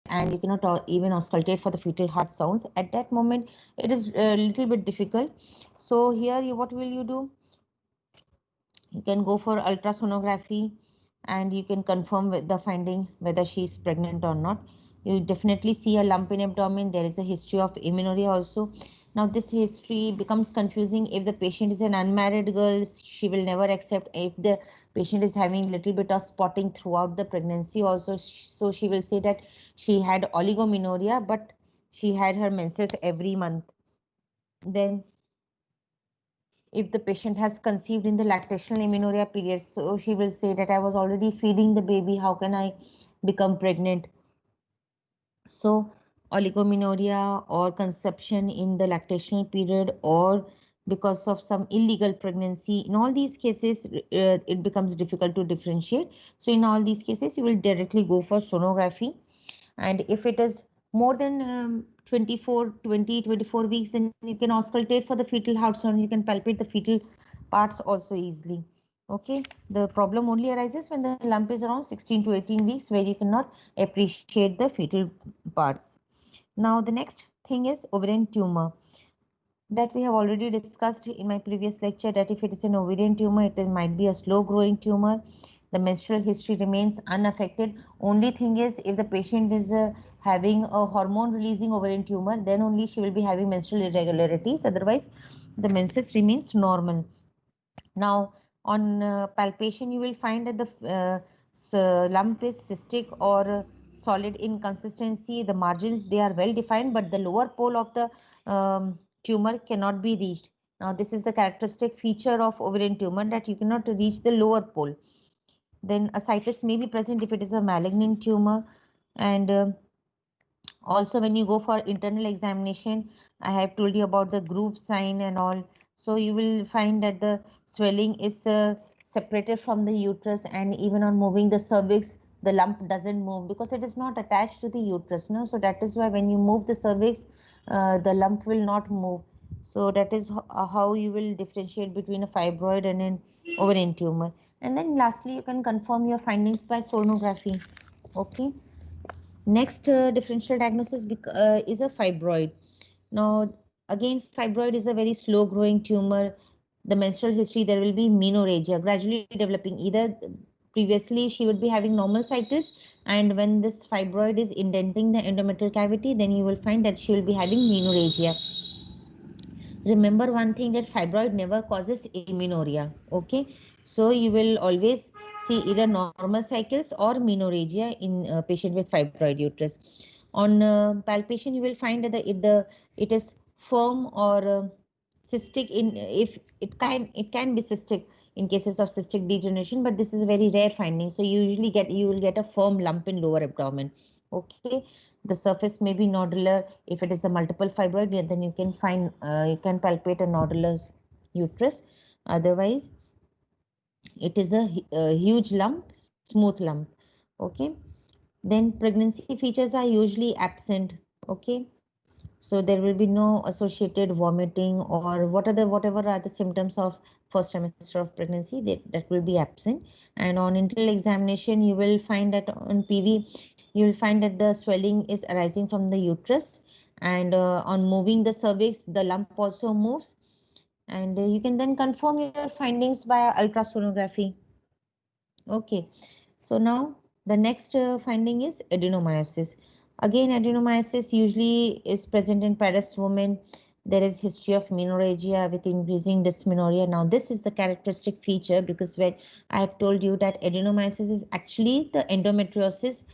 and you cannot even auscultate for the fetal heart sounds. At that moment, it is a little bit difficult. So here, what will you do? You can go for ultrasonography and you can confirm with the finding whether she is pregnant or not. You definitely see a lump in abdomen. There is a history of amenorrhea also. Now this history becomes confusing if the patient is an unmarried girl. She will never accept. If the patient is having little bit of spotting throughout the pregnancy also, so she will say that she had oligomenorrhea, but she had her menses every month. Then if the patient has conceived in the lactational amenorrhea period, so she will say that I was already feeding the baby, how can I become pregnant? So oligomenorrhea or conception in the lactational period, or because of some illegal pregnancy, in all these cases it becomes difficult to differentiate. So in all these cases you will directly go for sonography, and if it is more than 24 weeks, then you can auscultate for the fetal heart sound. You can palpate the fetal parts also easily. Okay, the problem only arises when the lump is around 16 to 18 weeks, where you cannot appreciate the fetal parts. Now the next thing is ovarian tumor, that we have already discussed in my previous lecture, that if it is an ovarian tumor, it might be a slow growing tumor. The menstrual history remains unaffected. Only thing is, if the patient is having a hormone releasing ovarian tumor, then only she will be having menstrual irregularities. Otherwise, the menses remains normal. Now, on palpation, you will find that the lump is cystic or solid in consistency. The margins, they are well defined, but the lower pole of the tumor cannot be reached. Now, this is the characteristic feature of ovarian tumor, that you cannot reach the lower pole. Then ascites may be present if it is a malignant tumor. And also when you go for internal examination, I have told you about the groove sign and all. So you will find that the swelling is separated from the uterus, and even on moving the cervix, the lump doesn't move because it is not attached to the uterus. No, so that is why when you move the cervix, the lump will not move. So that is how you will differentiate between a fibroid and an ovarian tumor. And then lastly, you can confirm your findings by sonography. Okay. Next differential diagnosis is a fibroid. Now, again, fibroid is a very slow growing tumor. The menstrual history, there will be menorrhagia gradually developing. Either previously she would be having normal cycles, and when this fibroid is indenting the endometrial cavity, then you will find that she will be having menorrhagia. Remember one thing, that fibroid never causes amenorrhea. Okay, so you will always see either normal cycles or menorrhagia in a patient with fibroid uterus. On palpation, you will find that it is firm or cystic. In if it can be cystic in cases of cystic degeneration, but this is a very rare finding. So you will get a firm lump in lower abdomen. Okay, the surface may be nodular. If it is a multiple fibroid, then you can find you can palpate a nodular uterus. Otherwise, it is a huge lump, smooth lump. Okay, then pregnancy features are usually absent. Okay, so there will be no associated vomiting or whatever are the symptoms of first trimester of pregnancy, that will be absent. And on internal examination, you will find that on PV, you will find that the swelling is arising from the uterus, and on moving the cervix, the lump also moves. And you can then confirm your findings by ultrasonography. Okay, so now the next finding is adenomyosis. Again, adenomyosis usually is present in parous women. There is history of menorrhagia with increasing dysmenorrhea. Now, this is the characteristic feature, because when I have told you that adenomyosis is actually the endometriosis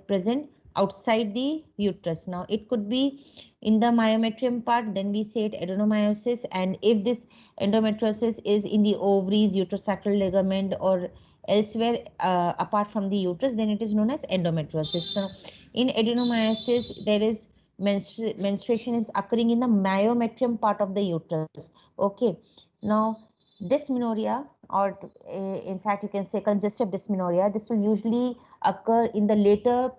present outside the uterus. Now, it could be in the myometrium part, then we say it adenomyosis. And if this endometriosis is in the ovaries, uterosacral ligament, or elsewhere apart from the uterus, then it is known as endometriosis. So in adenomyosis, there is menstruation is occurring in the myometrium part of the uterus. Okay, now dysmenorrhea, or in fact you can say congestive dysmenorrhea, this will usually occur in the later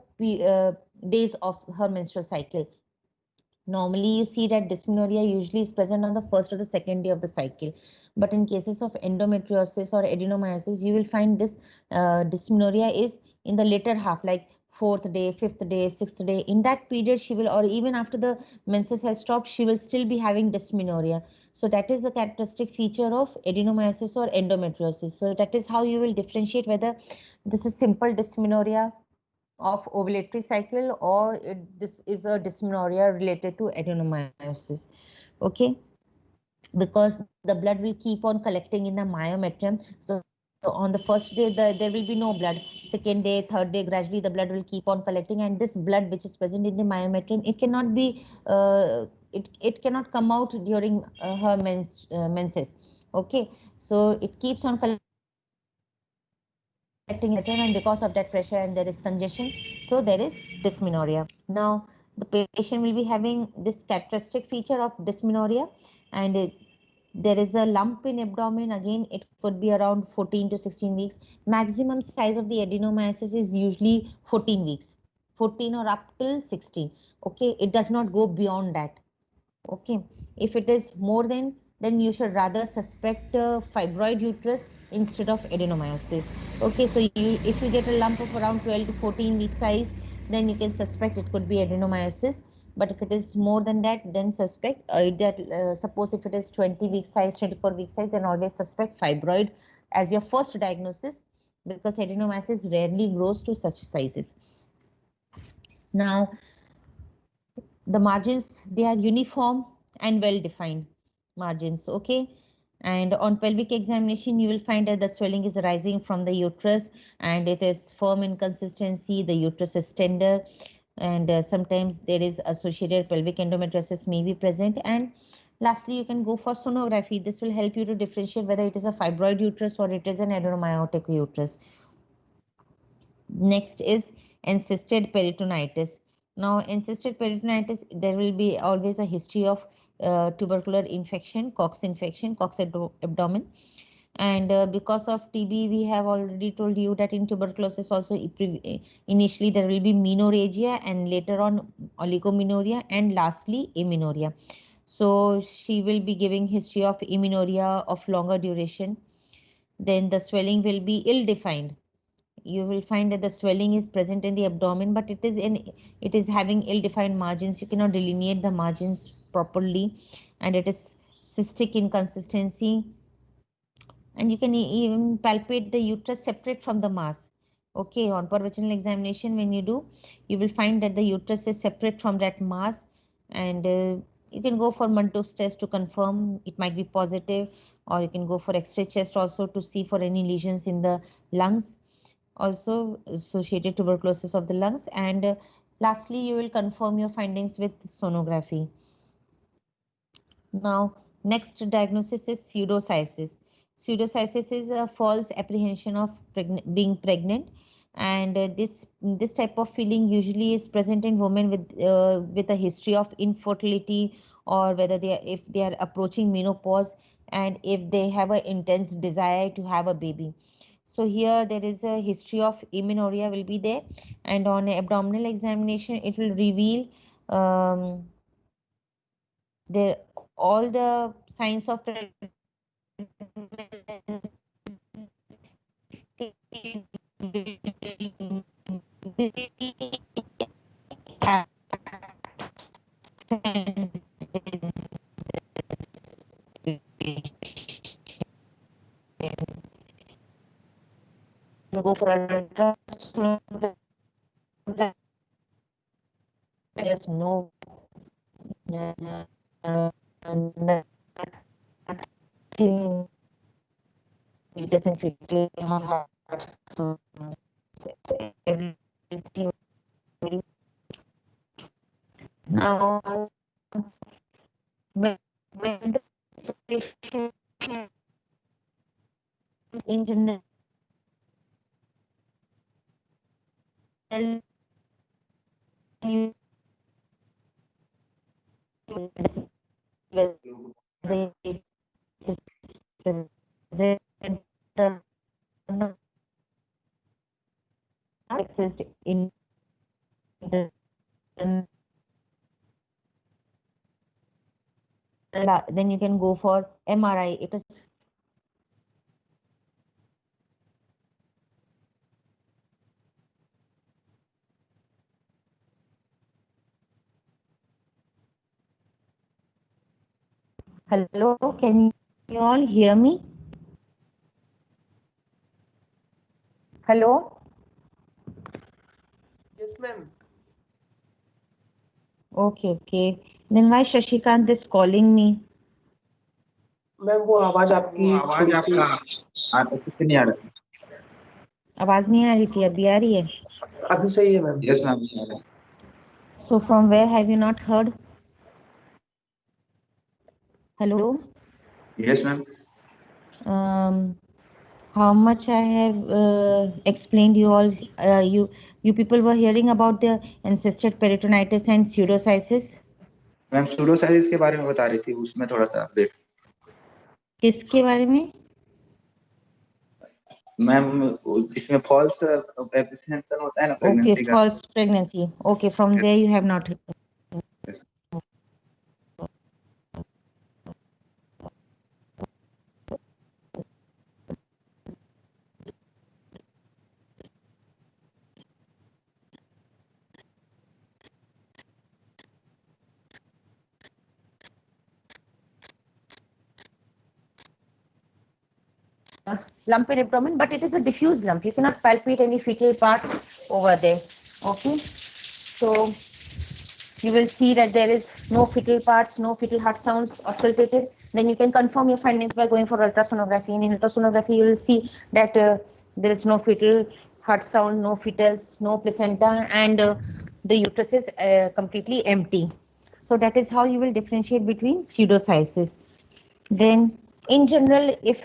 days of her menstrual cycle. Normally, you see that dysmenorrhea usually is present on the first or the second day of the cycle. But in cases of endometriosis or adenomyosis, you will find this dysmenorrhea is in the later half, like 4th day, 5th day, 6th day. In that period, she will, or even after the menses has stopped, she will still be having dysmenorrhea. So that is the characteristic feature of adenomyosis or endometriosis. So that is how you will differentiate whether this is simple dysmenorrhea of ovulatory cycle or this is a dysmenorrhea related to adenomyosis. Okay, because the blood will keep on collecting in the myometrium. So on the first day, there will be no blood. Second day, third day, gradually the blood will keep on collecting, and this blood which is present in the myometrium, it cannot be, it cannot come out during her menses. Okay, so it keeps on collecting, and because of that pressure and there is congestion, so there is dysmenorrhea. Now the patient will be having this characteristic feature of dysmenorrhea, and there is a lump in abdomen. Again, it could be around 14 to 16 weeks. Maximum size of the adenomyosis is usually 14 weeks, 14 or up till 16. Okay, it does not go beyond that. Okay, if it is more than, then you should rather suspect fibroid uterus instead of adenomyosis. Okay, so if you get a lump of around 12 to 14 week size, then you can suspect it could be adenomyosis. But if it is more than that, then suspect suppose if it is 20 week size, 24 week size, then always suspect fibroid as your first diagnosis, because adenomyosis rarely grows to such sizes. Now the margins, they are uniform and well defined margins. Okay, and on pelvic examination you will find that the swelling is rising from the uterus and it is firm in consistency, the uterus is tender, and sometimes there is associated pelvic endometriosis may be present. And lastly, you can go for sonography. This will help you to differentiate whether it is a fibroid uterus or it is an adenomyotic uterus. Next is encysted peritonitis. Now, encysted peritonitis, there will be always a history of tubercular infection, Cox infection, Cox abdomen. And because of TB, we have already told you that in tuberculosis also initially there will be menorrhagia and later on oligomenorrhea and lastly amenorrhea. So she will be giving history of amenorrhea of longer duration. Then the swelling will be ill-defined. You will find that the swelling is present in the abdomen, but it is having ill-defined margins. You cannot delineate the margins properly, and it is cystic in consistency. And you can even palpate the uterus separate from the mass. Okay, on pervaginal examination, when you do, you will find that the uterus is separate from that mass, and you can go for Mantoux test to confirm it might be positive, or you can go for X-ray chest also to see for any lesions in the lungs, also associated tuberculosis of the lungs. And lastly, you will confirm your findings with sonography. Now, next diagnosis is pseudocysis. Pseudocysis is a false apprehension of being pregnant, and this type of feeling usually is present in women with a history of infertility, or whether if they are approaching menopause and if they have an intense desire to have a baby. So here there is a history of amenorrhea will be there, and on abdominal examination it will reveal there all the signs of pregnancy go for ultrasound. There's no nothing. It doesn't feel hard. So everything. Now, when the patient internal in then you can go for MRI. It is Hello, can you all hear me? Hello? Yes, ma'am. Okay. Then why Shashikant is calling me? Ma'am वो आवाज आपकी थोड़ी सी नहीं आ रहा। आवाज नहीं आ रही थी, अभी आ रही है? अभी सही है ma'am. Yes, ma'am. So from where have you not heard? Hello? Yes, ma'am. How much I have explained you all, you people were hearing about the encysted peritonitis and pseudocyesis? Ma'am pseudocyesis के बारे में बता रही थी, उसमें थोड़ा सा update. किसके बारे में? मैम इसमें फॉल्स एप्रीहेंशन होता है ना Okay, प्रेगनेंसी का। false pregnancy. Okay, from there you have not. Yes. Lump in abdomen, but it is a diffuse lump. You cannot palpate any fetal parts over there. Okay, so you will see that there is no fetal parts, no fetal heart sounds auscultated. Then you can confirm your findings by going for ultrasonography. And in ultrasonography, you will see that there is no fetal heart sound, no fetals, no placenta, and the uterus is completely empty. So that is how you will differentiate between pseudocyesis. Then, in general, if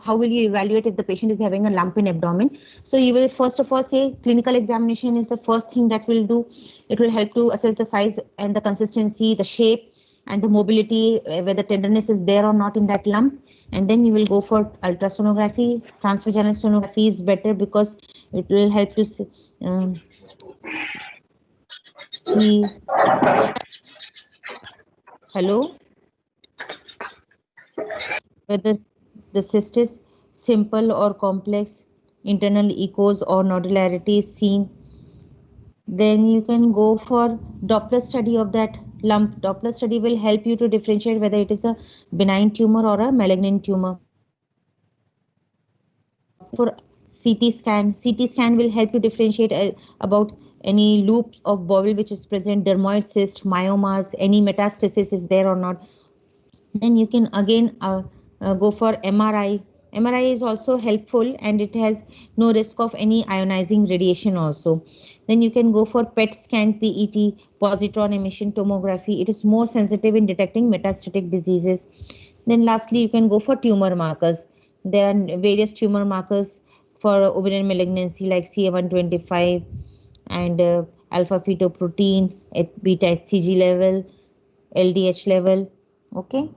how will you evaluate if the patient is having a lump in abdomen? So you will first of all say clinical examination is the first thing that will do. It will help to assess the size and the consistency, the shape and the mobility, whether tenderness is there or not in that lump. And then you will go for ultrasonography. Transvaginal sonography is better because it will help you see hello, whether the cyst is simple or complex, internal echoes or nodularity is seen. Then you can go for Doppler study of that lump. Doppler study will help you to differentiate whether it is a benign tumor or a malignant tumor. For CT scan will help you differentiate about any loops of Bowel which is present, dermoid cyst, myomas, any metastasis is there or not. Then you can again go for MRI. MRI is also helpful and it has no risk of any ionizing radiation also. Then you can go for PET scan, PET, positron emission tomography. It is more sensitive in detecting metastatic diseases. Then lastly, you can go for tumor markers. There are various tumor markers for ovarian malignancy like CA125 and alpha fetoprotein, beta HCG level, LDH level. Okay,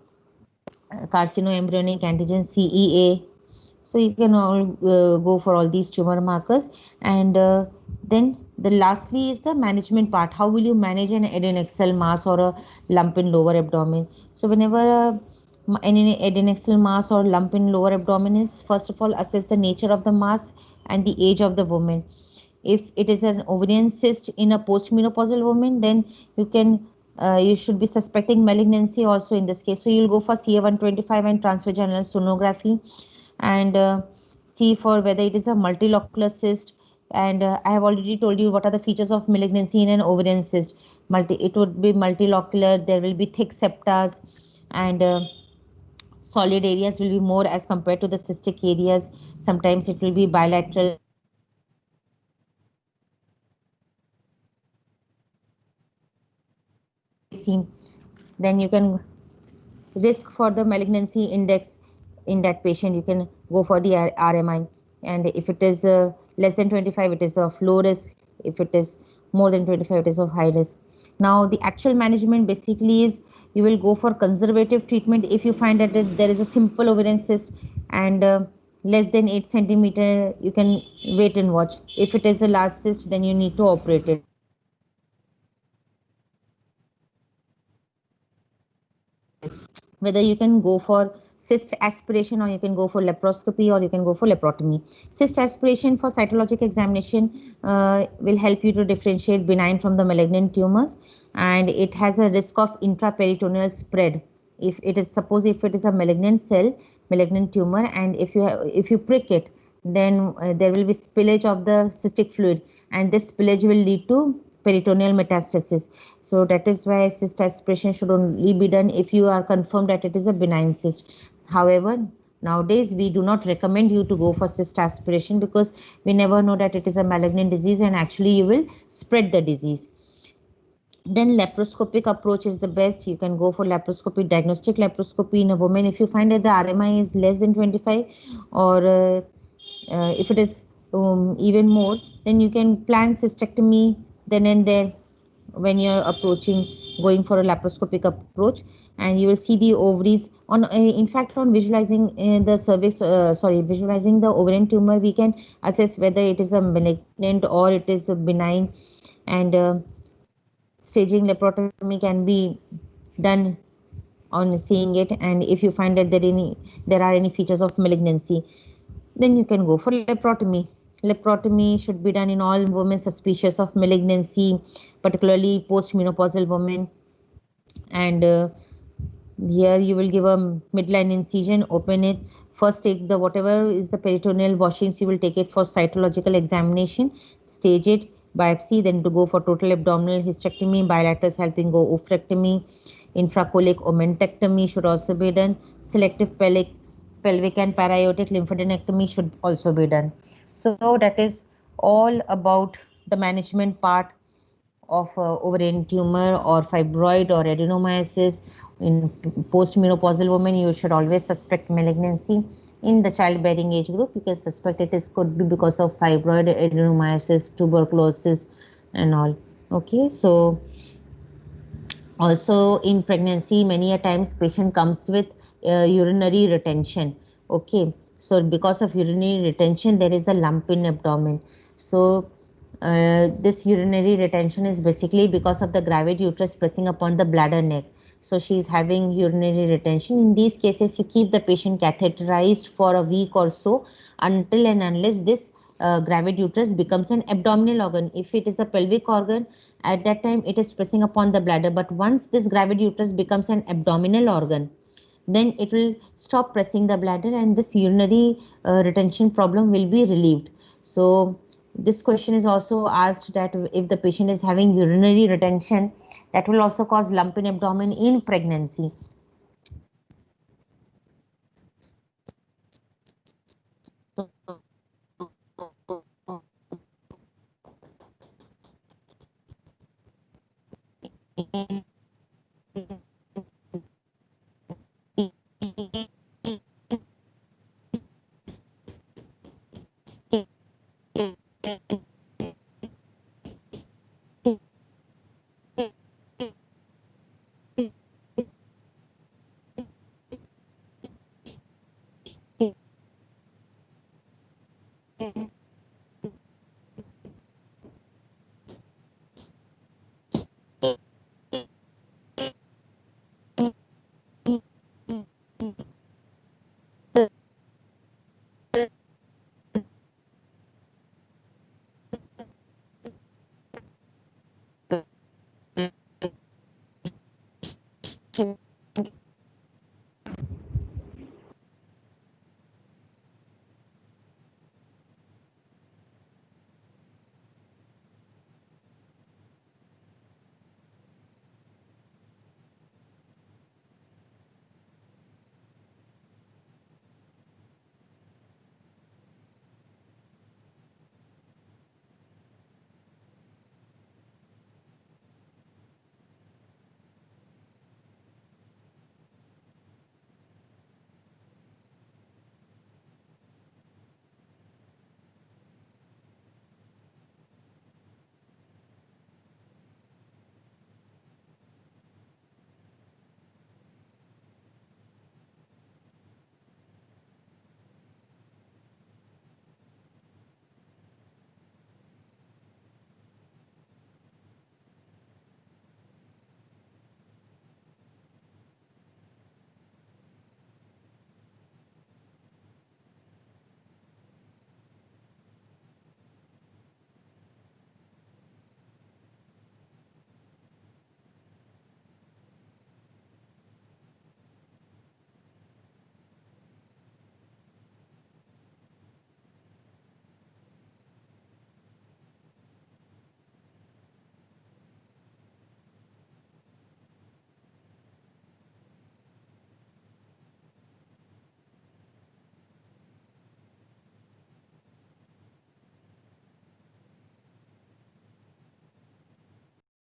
carcinoembryonic antigen CEA. So you can all go for all these tumor markers. And then the lastly is the management part. How will you manage an adnexal mass or a lump in lower abdomen? So whenever any adnexal mass or lump in lower abdomen is, first of all assess the nature of the mass and the age of the woman. If it is an ovarian cyst in a postmenopausal woman, then you should be suspecting malignancy also in this case. So you'll go for CA125 and transvaginal sonography and see for whether it is a multilocular cyst. And I have already told you what are the features of malignancy in an ovarian cyst. It would be multilocular, there will be thick septas, and solid areas will be more as compared to the cystic areas. Sometimes it will be bilateral. Then you can risk for the malignancy index in that patient. You can go for the RMI, and if it is less than 25, it is of low risk. If it is more than 25, it is of high risk. Now the actual management basically is you will go for conservative treatment if you find that there is a simple ovarian cyst and less than 8 centimeter. You can wait and watch. If it is a large cyst, then you need to operate it. Whether you can go for cyst aspiration, or you can go for laparoscopy, or you can go for laparotomy. Cyst aspiration for cytologic examination will help you to differentiate benign from the malignant tumors, and it has a risk of intraperitoneal spread. If it is, suppose if it is a malignant cell, malignant tumor, and if you prick it, then there will be spillage of the cystic fluid, and this spillage will lead to peritoneal metastasis. So that is why cyst aspiration should only be done if you are confirmed that it is a benign cyst. However, nowadays we do not recommend you to go for cyst aspiration, because we never know that it is a malignant disease and actually you will spread the disease. Then laparoscopic approach is the best. You can go for laparoscopy, diagnostic laparoscopy in a woman. If you find that the RMI is less than 25, or if it is even more, then you can plan cystectomy then and there when you're going for a laparoscopic approach, and you will see the ovaries on in fact, on visualizing the cervix, visualizing the ovarian tumor, we can assess whether it is a malignant or it is a benign, and staging laparotomy can be done on seeing it, and if you find that there are any features of malignancy, then you can go for laparotomy. Laparotomy should be done in all women suspicious of malignancy, particularly postmenopausal women. And here you will give a midline incision, open it. First take the whatever is the peritoneal washings, you will take it for cytological examination, stage it, biopsy, then to go for total abdominal hysterectomy, bilaterals helping go oophorectomy, infracolic omentectomy should also be done, selective pelvic and para-aortic lymphadenectomy should also be done. So that is all about the management part of ovarian tumor or fibroid or adenomyosis. In postmenopausal women, you should always suspect malignancy. In the childbearing age group, you can suspect could be because of fibroid, adenomyosis, tuberculosis and all. Okay, so also in pregnancy, many a times patient comes with urinary retention. Okay, so because of urinary retention, there is a lump in abdomen. So this urinary retention is basically because of the gravid uterus pressing upon the bladder neck. So she is having urinary retention. In these cases, you keep the patient catheterized for a week or so, until and unless this gravid uterus becomes an abdominal organ. If it is a pelvic organ, at that time it is pressing upon the bladder. But once this gravid uterus becomes an abdominal organ, then it will stop pressing the bladder, and this urinary retention problem will be relieved. So this question is also asked that if the patient is having urinary retention, that will also cause lump in abdomen in pregnancy.